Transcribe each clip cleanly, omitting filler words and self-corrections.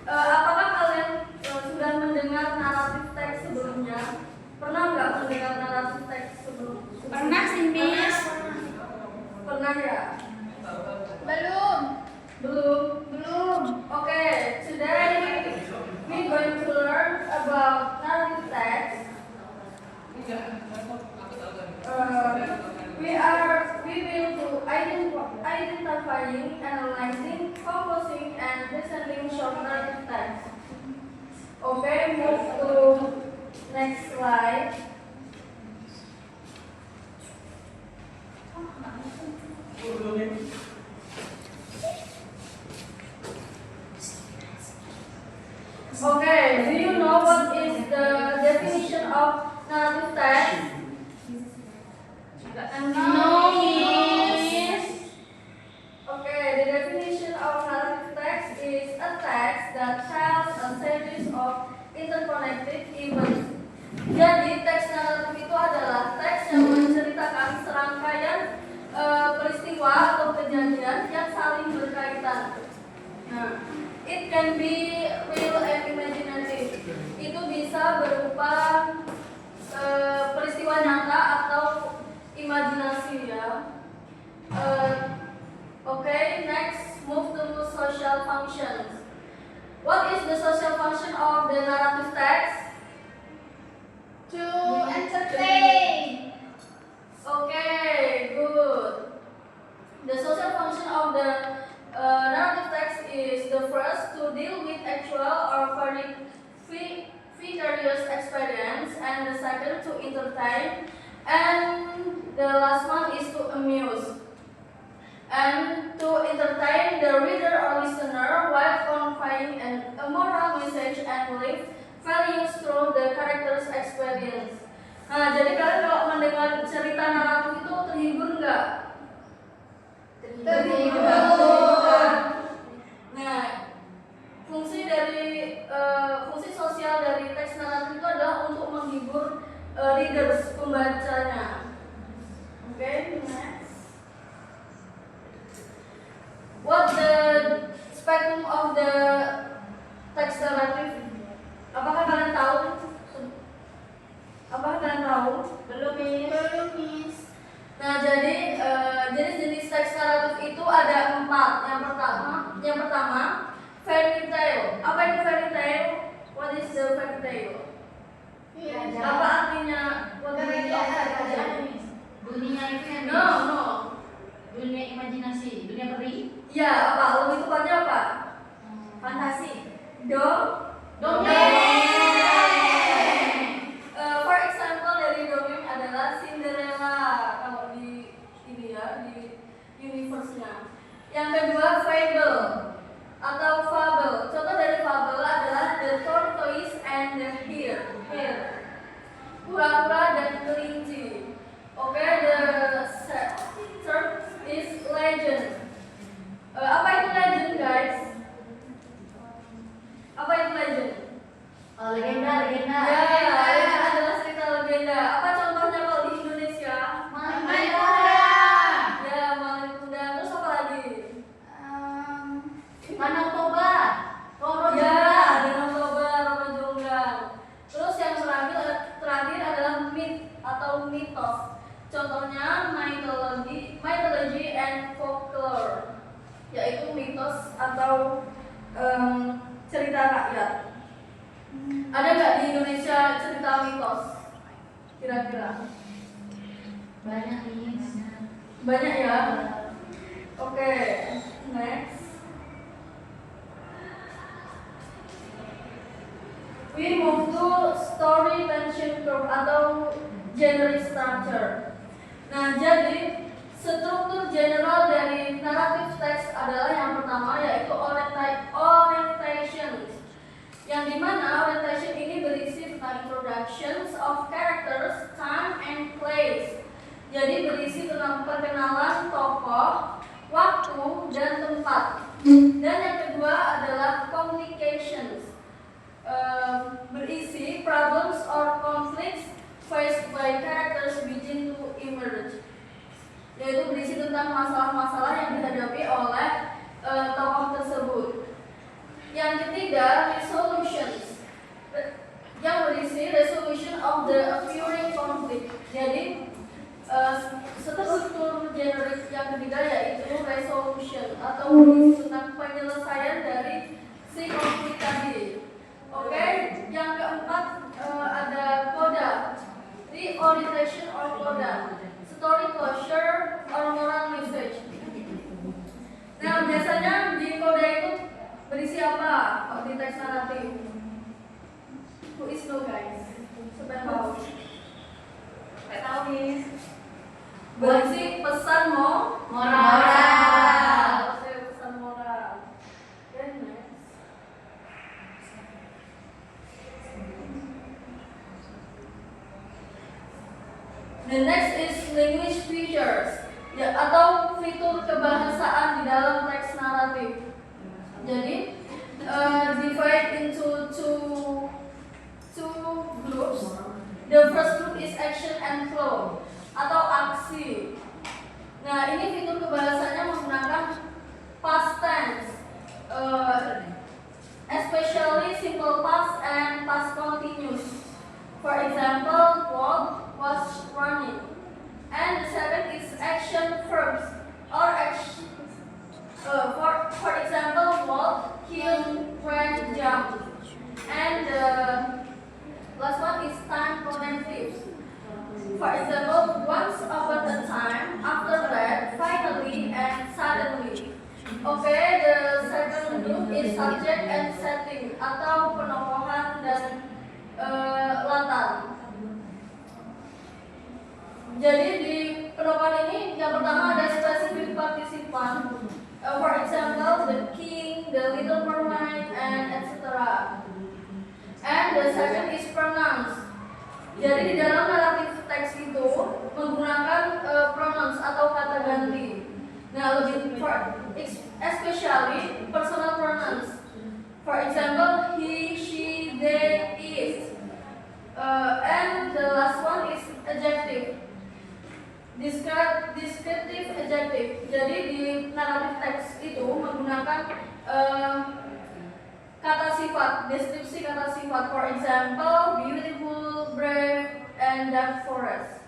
Apakah kalian sudah mendengar naratif teks sebelumnya? Pernah nggak mendengar naratif teks sebelumnya? Pernah sih, Miss. Pernah ya? Belum. Okay, today we're going to learn about narrative text. We will do identifying, analyzing, composing, and presenting short narrative text. Okay, move to next slide. Okay, do you know what is the definition of narrative text? No, Miss. Okay, the definition of narrative text is a text that tells a series of interconnected events. Jadi, teks naratif itu adalah teks yang menceritakan serangkaian peristiwa atau kejadian yang saling berkaitan. Nah, it can be real and imaginative. Itu bisa berupa peristiwa nyata atau imajinasi ya. Okay, next move to social functions. What is the social function of the narrative text? To entertain. Okay, good. The social function of the narrative text is the first to deal with actual or vicarious experience, and the second to entertain, and the last one is to amuse. And to entertain the reader or listener while conveying a moral message and live values through the character's experience. Nah, jadi kalian kalau mendengar cerita naratif itu terhibur nggak? Terhibur. Nah, fungsi sosial dari teks naratif itu adalah untuk menghibur readers, pembacanya. Okay, next. What the spectrum of the text narrative? Apakah kalian tahu? Belum, Miss. Nah, jadi jenis-jenis teks naratif itu ada 4. Yang pertama, fairy tale. Apa itu fairy tale? What is the fairy tale? Apa artinya? Dunia itu yang No. dunia imajinasi, dunia peri. Ya, apa? Lebih tepatnya apa? Fantasi. Dongeng. For example dari dongeng adalah Cinderella kalau di ini ya, di universe-nya. Yang kedua fable atau fable. Contoh dari fable adalah The Tortoise and the Hare. Kura-kura dan kelinci. Okay, the third is legend. Apa itu legend, guys? Apa itu legend? Legenda. Ya, legend adalah cerita legenda. Apa contohnya kalau di Indonesia? Maling Kura. Ya, Maling Kura. Terus apa lagi? Danau Toba. Roro Ya, Jonggrang. Danau Toba, Roro Jonggrang. Terus yang terakhir adalah myth atau mitos. Contohnya mythology and folklore, yaitu mitos atau cerita rakyat. Ada nggak di Indonesia cerita mitos? Kira-kira? Banyak, Miss. Banyak ya? Oke, next. We move to story tension curve atau generic structure. Nah, jadi struktur general dari narrative text adalah yang pertama yaitu orientation. Yang dimana orientation ini berisi tentang introductions of characters, time, and place. Jadi berisi tentang perkenalan tokoh, waktu, dan tempat. Dan yang kedua adalah communications. Berisi problems or conflicts faced by characters begin to emerge. Yaitu berisi tentang masalah-masalah yang dihadapi oleh tokoh tersebut. Yang ketiga ketiga, resolutions. Yang berisi resolution of the occurring conflict. Jadi struktur generik yang ketiga yaitu resolution atau berisi tentang penyelesaian dari si konflik tadi. Oke, yang keempat ada coda, reorientation or coda, story closure or moral message. Nah, biasanya di coda itu berisi apa? Kalau di teks naratif. Who is no guys? Siapa yang tahu? Nggak tahu nih. Berisi pesan moral. Oke, pesan moral. Then next. The next is language features, ya, atau fitur kebahasaan di dalam teks naratif. Jadi divide into two groups. The first group is action and flow atau aksi. Nah, ini fitur kebahasaannya menggunakan past tense, especially simple past and past continuous. For example, walk was running. And the second is action verbs or action. For example, walk, kill, ran, jump. And the last one is time connective. For example, once upon a time, after that, finally, and suddenly. Okay, the second group is subject and setting atau penokohan dan latar. Jadi di penokohan ini yang pertama ada spesifik partisipan. For example, the king, the little mermaid, and etc. And the second is pronouns. Jadi di dalam naratif teks itu menggunakan pronouns atau kata ganti. Nah, lebih especially personal pronouns. For example, he, she, they, it. And the last one is adjective. Descriptive adjective. Jadi di naratif teks itu menggunakan kata sifat, deskripsi kata sifat. For example, beautiful, brave, and dark forest.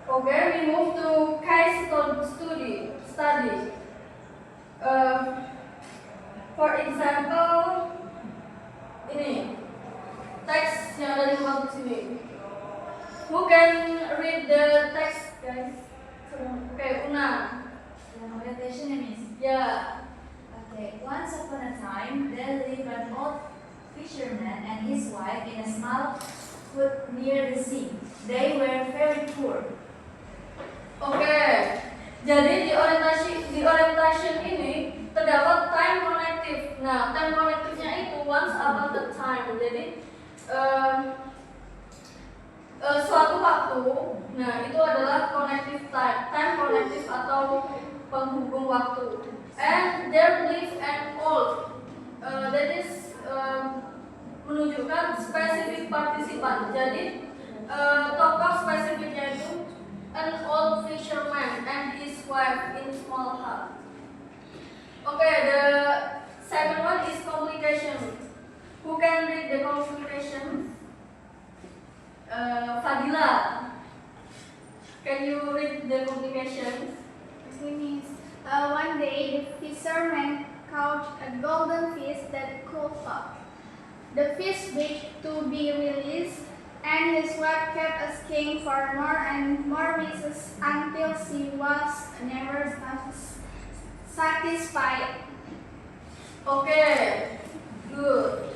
Okay, we move to case study. For example, ini teks yang ada di buku sini. Who can read the text, guys? Okay, Una. Orientation ya, Miss? Yeah. Okay. Once upon a time, there lived an old fisherman and his wife in a small hut near the sea. They were very poor. Okay. Jadi di orientation ini terdapat time connective. Nah, time connective-nya itu once upon a time. Jadi suatu waktu. Nah, itu adalah connective time connective atau penghubung waktu. And there lived an old. That is menunjukkan spesifik partisipan. Jadi tokoh spesifiknya itu an old fisherman and his wife in small hut. Okay, the second one is complication. Who can read the complication? Fadila, can you read the complication? One day, the fisherman caught a golden fish that could talk. The fish begged to be released, and his wife kept asking for more and more wishes until she was never satisfied. Okay, good.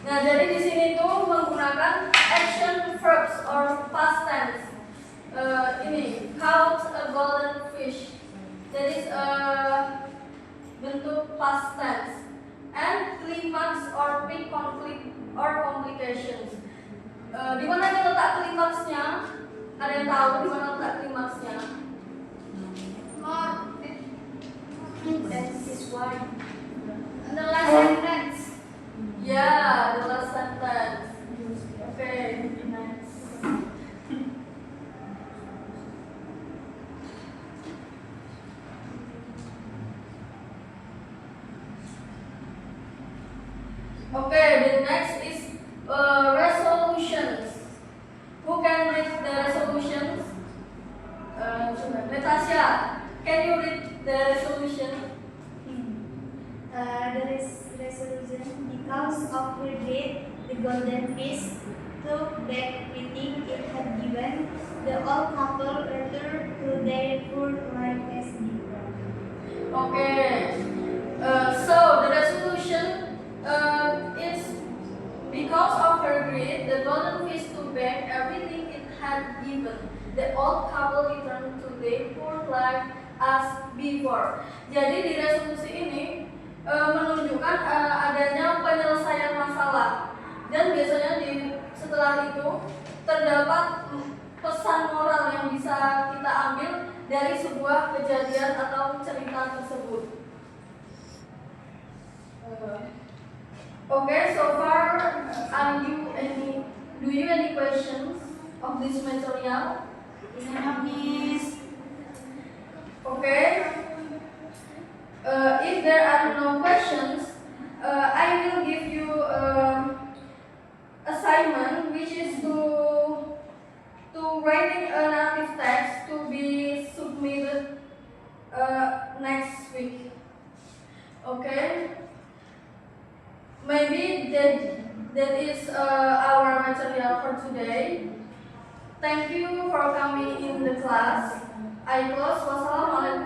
Nah, jadi di sini tuh menggunakan action verbs or past tense. Ini caught a golden fish. That is bentuk past tense. And climax or big conflict or complications. Di mana letak klimaksnya? Ada yang tahu di mana letak klimaksnya? More That is why. in the last sentence. Yeah, the last sentence. Okay, next. the next is resolutions. Who can read the resolutions? Natasha, can you read the resolution? The resolution, because of her death, the golden fish took back everything it had given. The old couple returned to their poor life as before. Okay. So the resolution is because of her greed, the golden fish took back everything it had given. The old couple returned to their poor life as before. Jadi di resolusi ini menunjukkan adanya penyelesaian masalah, dan biasanya setelah itu terdapat pesan moral yang bisa kita ambil dari sebuah kejadian atau cerita tersebut. Okay, so far, do you any questions of this material? Miss. Okay. If there are no questions, I will give you assignment, which is to writing a narrative text to be submitted next week. Okay. Maybe that is our material for today. Thank you for coming in the class. I close. Wassalamualaikum